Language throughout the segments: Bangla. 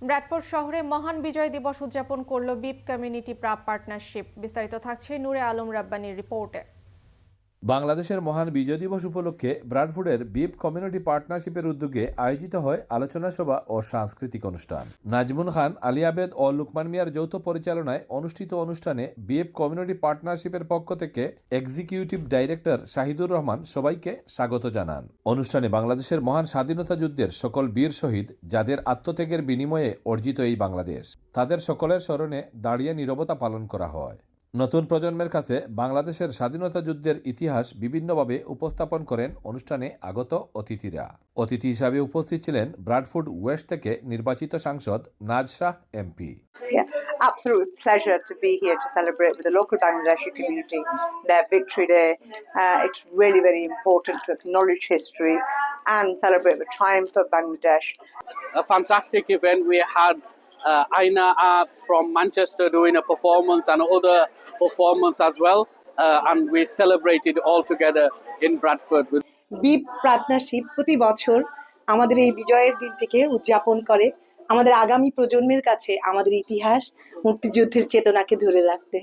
ব্র্যাডফোর্ড শহরে মহান বিজয় দিবস উদযাপন করল বিপ কমিউনিটি পার্টনারশিপ। বিস্তারিত থাকছে নূরে আলম রাব্বানির রিপোর্টে। বাংলাদেশের মহান বিজয় দিবস উপলক্ষে ব্র্যাডফোর্ডের বিপ কমিউনিটি পার্টনারশিপের উদ্যোগে আয়োজিত হয় আলোচনা সভা ও সাংস্কৃতিক অনুষ্ঠান। নাজমুন খান, আলী আবেদ ও লুকমান মিয়ার যৌথ পরিচালনায় অনুষ্ঠিত অনুষ্ঠানে বিপ কমিউনিটি পার্টনারশিপের পক্ষ থেকে এক্সিকিউটিভ ডাইরেক্টর শাহিদুর রহমান সবাইকে স্বাগত জানান। অনুষ্ঠানে বাংলাদেশের মহান স্বাধীনতা যুদ্ধের সকল বীর শহীদ, যাদের আত্মত্যাগের বিনিময়ে অর্জিত এই বাংলাদেশ, তাদের সকলের স্মরণে দাঁড়িয়ে নীরবতা পালন করা হয়। নতুন প্রজন্মের কাছে বাংলাদেশের স্বাধীনতা যুদ্ধের ইতিহাস বিভিন্নভাবে উপস্থাপন করেন অনুষ্ঠানে আগত অতিথিরা। অতিথি হিসাবে উপস্থিত ছিলেন ব্র্যাডফোর্ড ওয়েস্ট থেকে নির্বাচিত সাংসদ Naz Shah MP. Absolute pleasure to be here to celebrate with the local Bangladeshi community their victory day. It's really very important to acknowledge history and celebrate the triumph of Bangladesh. A fantastic event. We had Aina Arts from Manchester doing a performance and other performance as well, and we celebrated all together in Bradford. Beep partnership প্রতি বছর আমাদের এই বিজয়ের দিনটিকে উদযাপন করে, আমাদের আগামী প্রজন্মের কাছে আমাদের ইতিহাস, মুক্তিযুদ্ধের চেতনাকে ধরে রাখতে।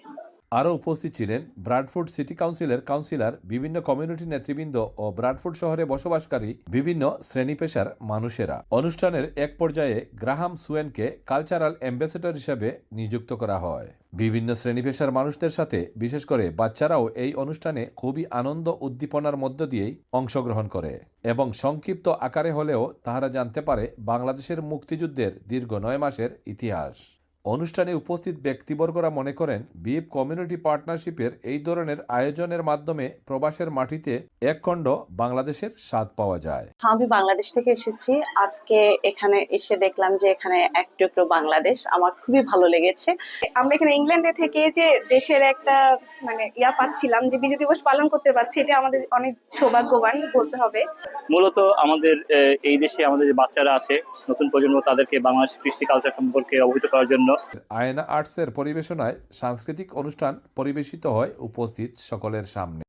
আরও উপস্থিত ছিলেন ব্র্যাডফোর্ড সিটি কাউন্সিলের কাউন্সিলর, বিভিন্ন কমিউনিটি নেতৃবৃন্দ ও ব্র্যাডফোর্ড শহরে বসবাসকারী বিভিন্ন শ্রেণী পেশার মানুষেরা। অনুষ্ঠানের এক পর্যায়ে গ্রাহাম সুয়েনকে কালচারাল অ্যাম্বাসেডর হিসেবে নিযুক্ত করা হয়। বিভিন্ন শ্রেণী পেশার মানুষদের সাথে বিশেষ করে বাচ্চারাও এই অনুষ্ঠানে খুবই আনন্দ উদ্দীপনার মধ্য দিয়েই অংশগ্রহণ করে এবং সংক্ষিপ্ত আকারে হলেও তাহারা জানতে পারে বাংলাদেশের মুক্তিযুদ্ধের দীর্ঘ 9 মাসের ইতিহাস। অনুষ্ঠানে উপস্থিত ব্যক্তিবর্গরা মনে করেন বিপ কমিউনিটি পার্টনারশিপের এই ধরনের আয়োজনের মাধ্যমে প্রবাসের মাটিতে একখণ্ড বাংলাদেশের স্বাদ পাওয়া যায়। আমি বাংলাদেশ থেকে এসেছি। আজকে এখানে এসে দেখলাম যে এখানে এক টুকরো বাংলাদেশ, আমার খুবই ভালো লেগেছে। আমরা এখানে ইংল্যান্ডে থেকে যে দেশের একটা পাচ্ছিলাম, যে বিজয় দিবস পালন করতে পারছি, এটা আমাদের অনেক সৌভাগ্যবান বলতে হবে। মূলত আমাদের এই দেশে আমাদের যে বাচ্চারা আছে, নতুন প্রজন্ম, তাদেরকে বাংলাদেশ কৃষ্টি কালচার সম্পর্কে অবহিত করার জন্য আয়না আর্টসের পরিবেশনায় সাংস্কৃতিক অনুষ্ঠান পরিবেশিত হয় উপস্থিত সকলের সামনে।